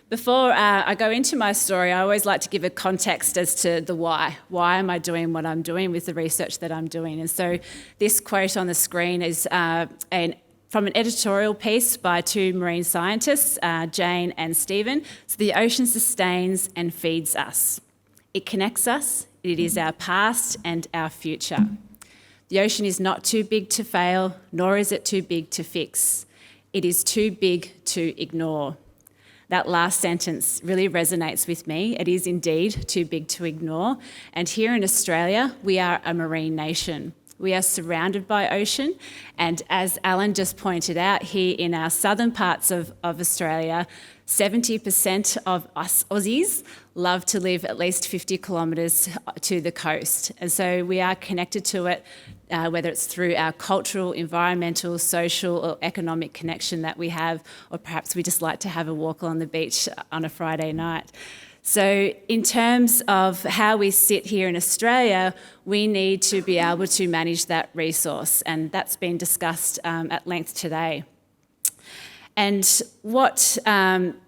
Before I go into my story, I always like to give a context as to the why. Why am I doing what I'm doing with the research that I'm doing? And so this quote on the screen is from an editorial piece by two marine scientists, Jane and Stephen. So the ocean sustains and feeds us. It connects us. It is our past and our future. The ocean is not too big to fail, nor is it too big to fix. It is too big to ignore. That last sentence really resonates with me. It is indeed too big to ignore. And here in Australia, we are a marine nation. We are surrounded by ocean. And as Alan just pointed out, here in our southern parts of Australia, 70% of us Aussies love to live at least 50 kilometres to the coast. And so we are connected to it, whether it's through our cultural, environmental, social or economic connection that we have, or perhaps we just like to have a walk along the beach on a Friday night. So in terms of how we sit here in Australia, we need to be able to manage that resource, and that's been discussed at length today. And what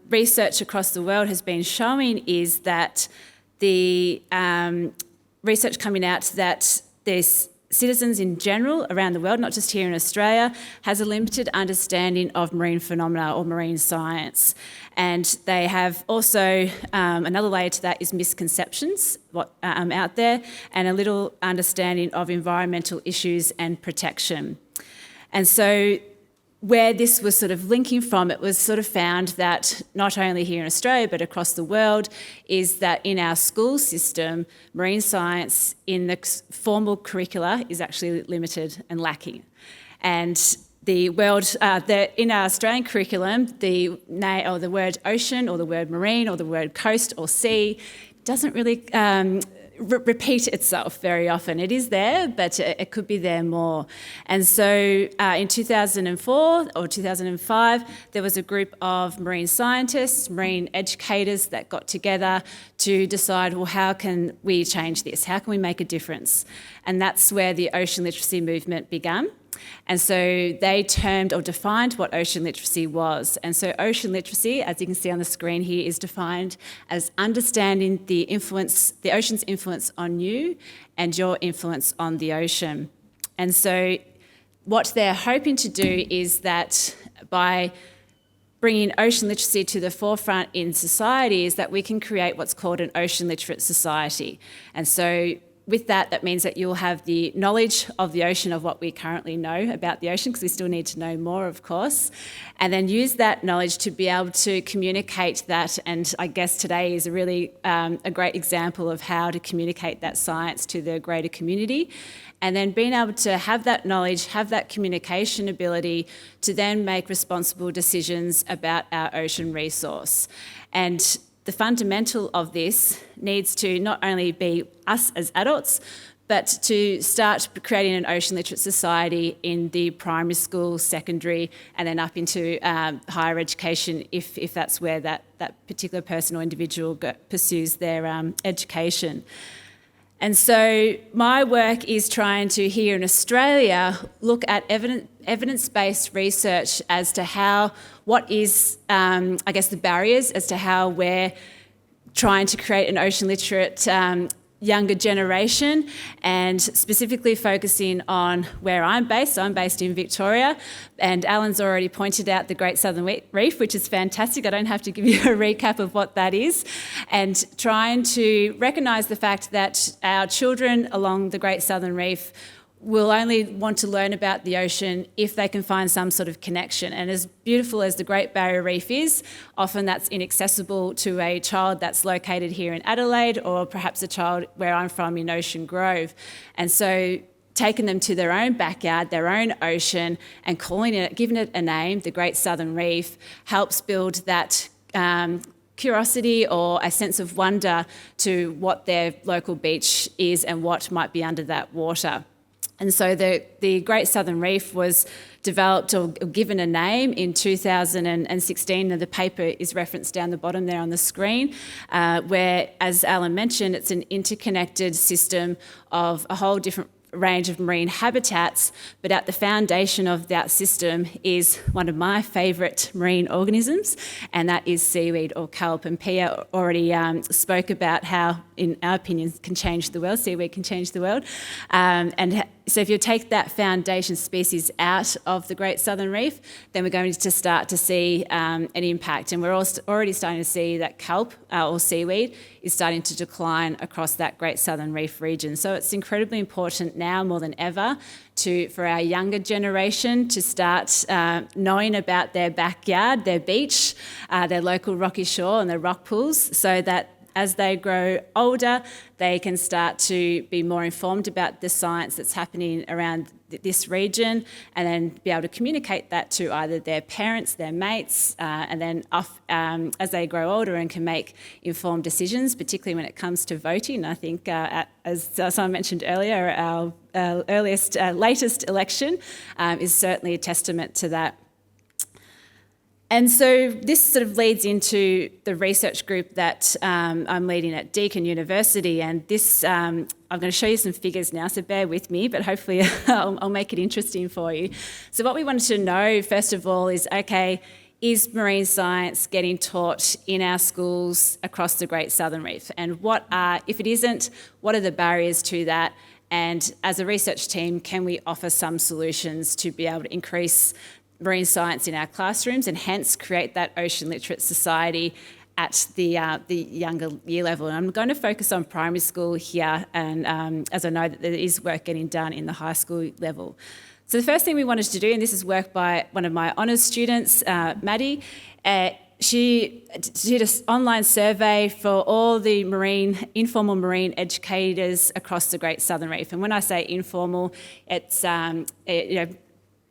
research across the world has been showing is that the research coming out that there's citizens in general around the world, not just here in Australia, has a limited understanding of marine phenomena or marine science. And they have also, another layer to that is misconceptions out there, and a little understanding of environmental issues and protection. And so where this was sort of linking from, it was sort of found that not only here in Australia but across the world is that in our school system, marine science in the formal curricula is actually limited and lacking. And in our Australian curriculum, the word ocean or the word marine or the word coast or sea doesn't really repeat itself very often. It is there, but it could be there more. And so in 2004 or 2005, there was a group of marine scientists, marine educators that got together to decide, well, how can we change this? How can we make a difference? And that's where the ocean literacy movement began. And so they termed or defined what ocean literacy was. And so ocean literacy, as you can see on the screen here, is defined as understanding the ocean's influence on you and your influence on the ocean. And so what they're hoping to do is that by bringing ocean literacy to the forefront in society is that we can create what's called an ocean literate society. And so with that, that means that you'll have the knowledge of the ocean, of what we currently know about the ocean, because we still need to know more, of course, and then use that knowledge to be able to communicate that. And I guess today is a really a great example of how to communicate that science to the greater community. And then being able to have that knowledge, have that communication ability to then make responsible decisions about our ocean resource. And the fundamental of this needs to not only be us as adults, but to start creating an ocean literate society in the primary school, secondary, and then up into higher education if that's where that particular person or individual pursues their education. And so my work is trying to, here in Australia, look at evidence-based research as to what is, the barriers as to how we're trying to create an ocean literate younger generation, and specifically focusing on where I'm based. So I'm based in Victoria, and Alan's already pointed out the Great Southern Reef, which is fantastic. I don't have to give you a recap of what that is. And trying to recognise the fact that our children along the Great Southern Reef will only want to learn about the ocean if they can find some sort of connection. And as beautiful as the Great Barrier Reef is, often that's inaccessible to a child that's located here in Adelaide, or perhaps a child where I'm from in Ocean Grove. And so taking them to their own backyard, their own ocean, and giving it a name, the Great Southern Reef, helps build that curiosity or a sense of wonder to what their local beach is and what might be under that water. And so the Great Southern Reef was developed or given a name in 2016, and the paper is referenced down the bottom there on the screen, where, as Alan mentioned, it's an interconnected system of a whole different range of marine habitats, but at the foundation of that system is one of my favourite marine organisms, and that is seaweed or kelp. And Pia already spoke about how, in our opinion, can change the world. Seaweed can change the world. So if you take that foundation species out of the Great Southern Reef, then we're going to start to see an impact. And we're also already starting to see that kelp or seaweed is starting to decline across that Great Southern Reef region. So it's incredibly important now more than ever for our younger generation to start knowing about their backyard, their beach, their local rocky shore and their rock pools, so that as they grow older, they can start to be more informed about the science that's happening around this region, and then be able to communicate that to either their parents, their mates, and then as they grow older and can make informed decisions, particularly when it comes to voting. I think, as someone mentioned earlier, our latest election is certainly a testament to that. And so this sort of leads into the research group that I'm leading at Deakin University, and this I'm going to show you some figures now, so bear with me, but hopefully I'll make it interesting for you. So what we wanted to know, first of all, is, okay, is marine science getting taught in our schools across the Great Southern Reef? And if it isn't, what are the barriers to that? And as a research team, can we offer some solutions to be able to increase marine science in our classrooms and hence create that ocean literate society at the younger year level? And I'm going to focus on primary school here, and as I know that there is work getting done in the high school level. So the first thing we wanted to do, and this is work by one of my honours students, Maddie, she did an online survey for all the informal marine educators across the Great Southern Reef. And when I say informal, it's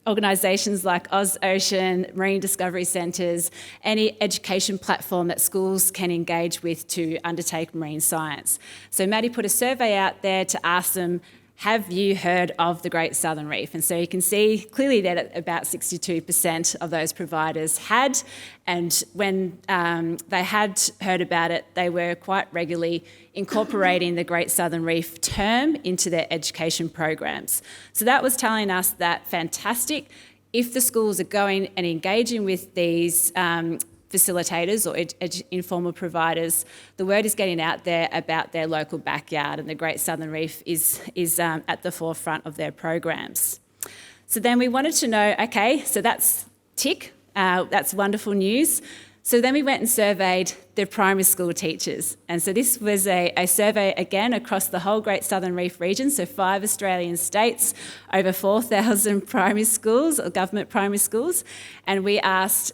organisations like OzOcean, Marine Discovery Centres, any education platform that schools can engage with to undertake marine science. So Maddie put a survey out there to ask them, have you heard of the Great Southern Reef? And so you can see clearly that about 62% of those providers had, and when they had heard about it, they were quite regularly incorporating the Great Southern Reef term into their education programs. So that was telling us that, fantastic, if the schools are going and engaging with these facilitators or informal providers, the word is getting out there about their local backyard, and the Great Southern Reef is at the forefront of their programs. So then we wanted to know, okay, so that's tick, that's wonderful news. So then we went and surveyed the primary school teachers. And so this was a survey, again, across the whole Great Southern Reef region, so 5 Australian states, over 4,000 primary schools, or government primary schools. And we asked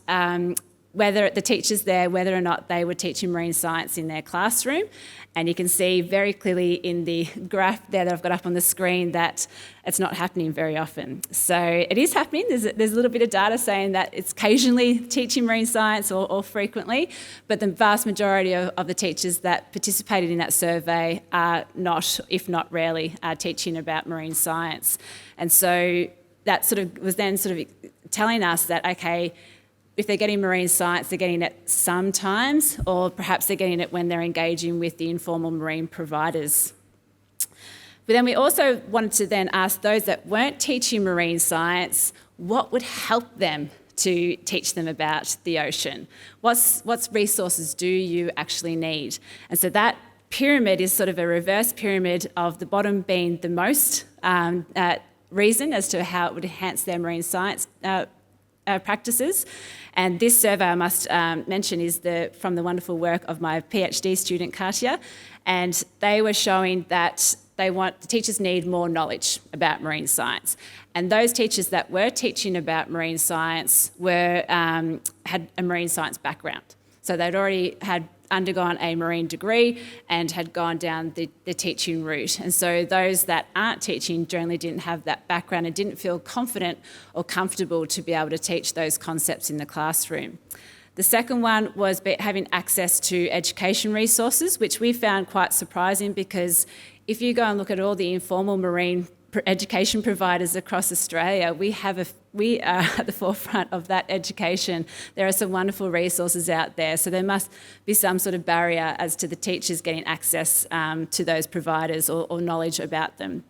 whether the teachers there, whether or not they were teaching marine science in their classroom. And you can see very clearly in the graph there that I've got up on the screen that it's not happening very often. So it is happening. There's a little bit of data saying that it's occasionally teaching marine science or frequently, but the vast majority of the teachers that participated in that survey are not, if not rarely, teaching about marine science. And so that sort of was then sort of telling us that, okay, if they're getting marine science, they're getting it sometimes, or perhaps they're getting it when they're engaging with the informal marine providers. But then we also wanted to then ask those that weren't teaching marine science, what would help them to teach them about the ocean? What resources do you actually need? And so that pyramid is sort of a reverse pyramid of the bottom being the most reason as to how it would enhance their marine science practices. And this survey, I must mention, is from the wonderful work of my PhD student, Katia, and they were showing that the teachers need more knowledge about marine science. And those teachers that were teaching about marine science had a marine science background. So they'd already had undergone a marine degree and had gone down the teaching route. And so those that aren't teaching generally didn't have that background and didn't feel confident or comfortable to be able to teach those concepts in the classroom. The second one was having access to education resources, which we found quite surprising, because if you go and look at all the informal marine education providers across Australia, we are at the forefront of that education. There are some wonderful resources out there, so there must be some sort of barrier as to the teachers getting access to those providers or knowledge about them.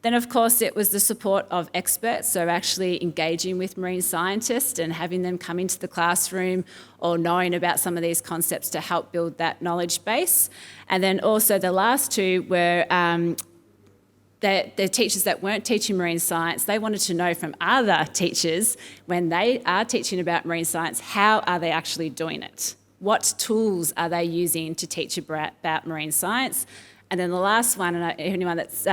Then, of course, it was the support of experts, so actually engaging with marine scientists and having them come into the classroom or knowing about some of these concepts to help build that knowledge base. And then also the last two were the teachers that weren't teaching marine science. They wanted to know from other teachers, when they are teaching about marine science, how are they actually doing it? What tools are they using to teach about marine science? And then the last one, and anyone that's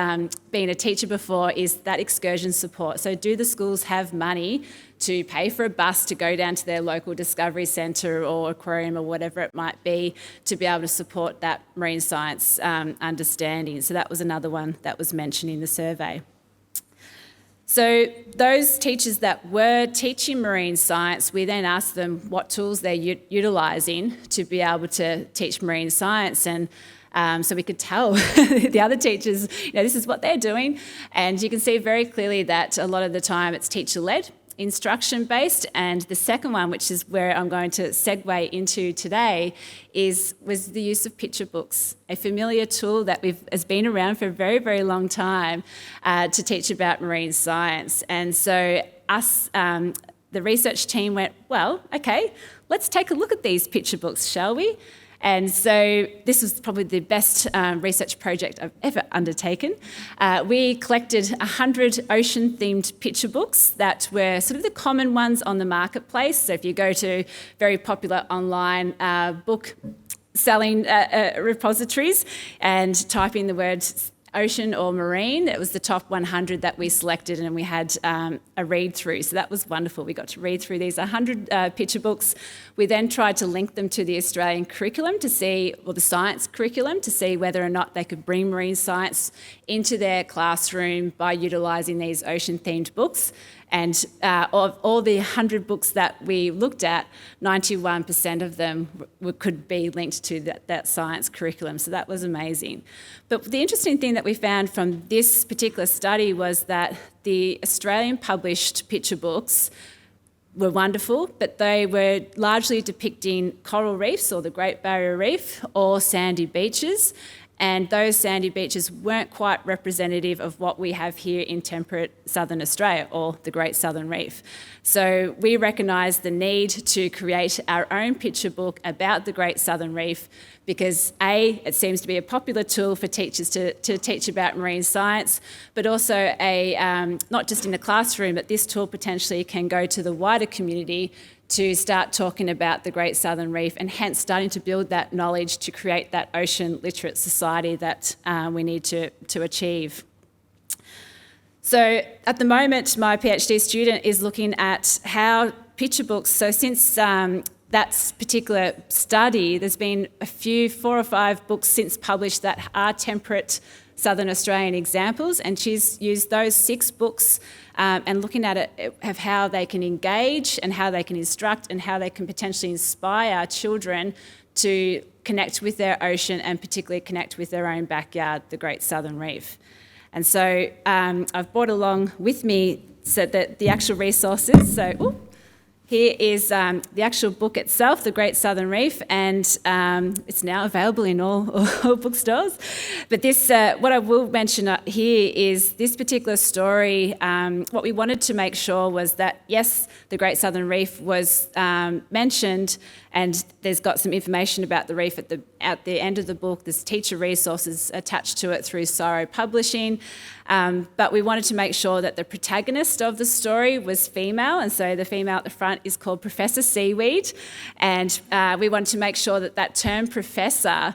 been a teacher before, is that excursion support. So do the schools have money to pay for a bus to go down to their local discovery centre or aquarium or whatever it might be to be able to support that marine science understanding? So that was another one that was mentioned in the survey. So those teachers that were teaching marine science, we then asked them what tools they're utilising to be able to teach marine science, and so we could tell the other teachers, this is what they're doing. And you can see very clearly that a lot of the time it's teacher-led, instruction-based. And the second one, which is where I'm going to segue into today, was the use of picture books, a familiar tool that has been around for a very, very long time to teach about marine science. And so us, the research team went, well, okay, let's take a look at these picture books, shall we? And so this was probably the best research project I've ever undertaken. We collected 100 ocean-themed picture books that were sort of the common ones on the marketplace. So if you go to very popular online book selling repositories and type in the words ocean or marine, it was the top 100 that we selected, and we had a read through. So that was wonderful. We got to read through these 100 picture books. We then tried to link them to the Australian curriculum to see, or the science curriculum, to see whether or not they could bring marine science into their classroom by utilising these ocean-themed books. And of all the 100 books that we looked at, 91% of them could be linked to that science curriculum. So that was amazing. But the interesting thing that we found from this particular study was that the Australian published picture books were wonderful, but they were largely depicting coral reefs or the Great Barrier Reef or sandy beaches. And those sandy beaches weren't quite representative of what we have here in temperate southern Australia, or the Great Southern Reef. So we recognised the need to create our own picture book about the Great Southern Reef because A, it seems to be a popular tool for teachers to teach about marine science, but also not just in the classroom, but this tool potentially can go to the wider community to start talking about the Great Southern Reef, and hence starting to build that knowledge to create that ocean literate society that we need to achieve. So at the moment, my PhD student is looking at how picture books, so since that particular study, there's been 4 or 5 books since published that are temperate Southern Australian examples, and she's used those 6 books and looking at it of how they can engage and how they can instruct and how they can potentially inspire children to connect with their ocean and particularly connect with their own backyard, the Great Southern Reef. And so I've brought along with me so that the actual resources. So here is the actual book itself, The Great Southern Reef, and it's now available in all bookstores. But this, what I will mention here is this particular story. What we wanted to make sure was that, yes, the Great Southern Reef was mentioned, and there's got some information about the reef at the end of the book. There's teacher resources attached to it through Sorrow Publishing. But we wanted to make sure that the protagonist of the story was female, and so the female at the front is called Professor Seaweed, and we wanted to make sure that term professor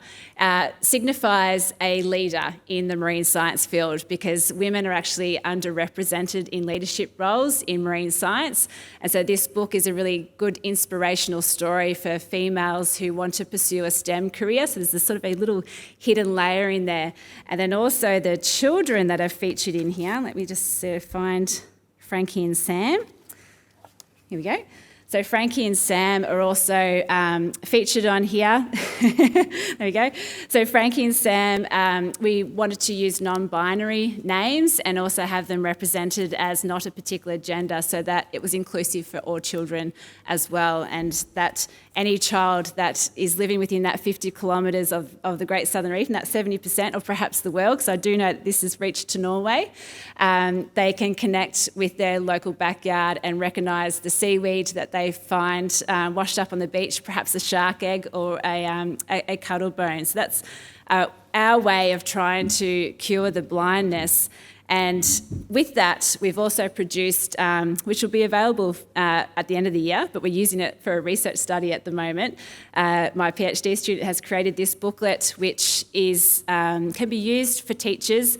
signifies a leader in the marine science field, because women are actually underrepresented in leadership roles in marine science, and so this book is a really good inspirational story for females who want to pursue a STEM career. So there's sort of a little hidden layer in there, and then also the children that are featured in here. Let me just find Frankie and Sam. Here we go. So Frankie and Sam are also featured on here. There we go. So Frankie and Sam, we wanted to use non-binary names and also have them represented as not a particular gender so that it was inclusive for all children as well, and that any child that is living within that 50 kilometres of the Great Southern Reef, and that's 70% or perhaps the world, because I do know that this has reached to Norway, they can connect with their local backyard and recognise the seaweed that they find washed up on the beach, perhaps a shark egg or a cuttle bone. So that's our way of trying to cure the blindness. And with that, we've also produced, which will be available at the end of the year, but we're using it for a research study at the moment. My PhD student has created this booklet, which is can be used for teachers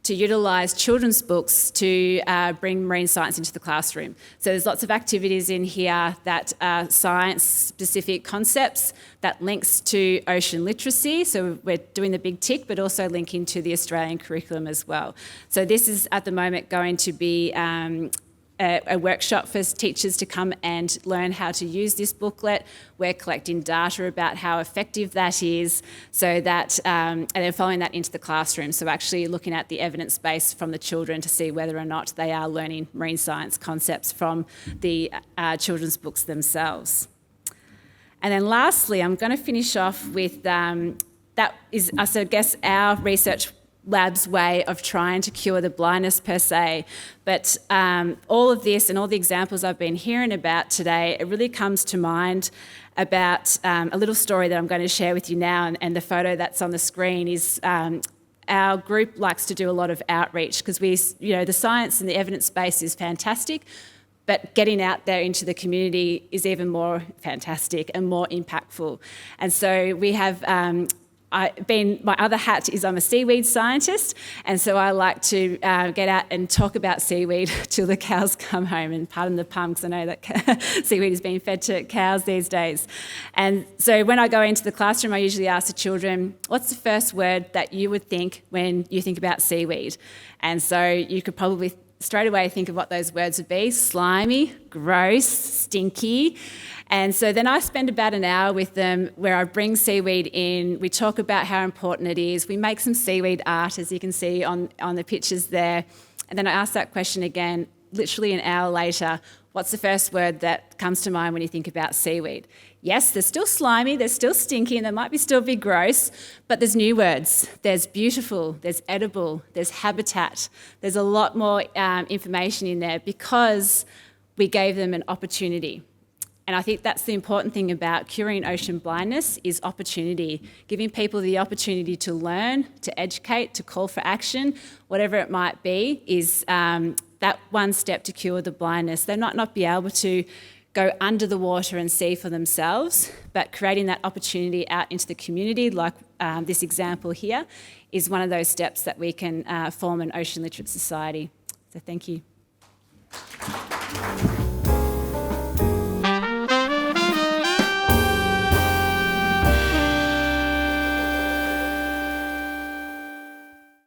to utilise children's books to bring marine science into the classroom. So there's lots of activities in here that are science-specific concepts that links to ocean literacy. So we're doing the big tick, but also linking to the Australian curriculum as well. So this is at the moment going to be a workshop for teachers to come and learn how to use this booklet. We're collecting data about how effective that is, so that and then following that into the classroom. So actually looking at the evidence base from the children to see whether or not they are learning marine science concepts from the children's books themselves. And then lastly, I'm going to finish off with that is, I guess, our research lab's way of trying to cure the blindness per se. But all of this and all the examples I've been hearing about today, it really comes to mind about a little story that I'm going to share with you now, and the photo that's on the screen is our group likes to do a lot of outreach because the science and the evidence base is fantastic, but getting out there into the community is even more fantastic and more impactful. And so we have my other hat is I'm a seaweed scientist, and so I like to get out and talk about seaweed till the cows come home, and pardon the pun because I know that seaweed is being fed to cows these days. And so when I go into the classroom, I usually ask the children, what's the first word that you would think when you think about seaweed? And so you could probably straight away think of what those words would be: slimy, gross, stinky. And so then I spend about an hour with them where I bring seaweed in, we talk about how important it is, we make some seaweed art, as you can see on the pictures there, and then I ask that question again, literally an hour later, what's the first word that comes to mind when you think about seaweed? Yes, they're still slimy, they're still stinky, and they might still be gross, but there's new words. There's beautiful, there's edible, there's habitat. There's a lot more information in there because we gave them an opportunity. And I think that's the important thing about curing ocean blindness is opportunity, giving people the opportunity to learn, to educate, to call for action, whatever it might be, is that one step to cure the blindness. They might not be able to go under the water and see for themselves, but creating that opportunity out into the community, like this example here, is one of those steps that we can form an ocean literate society. So thank you.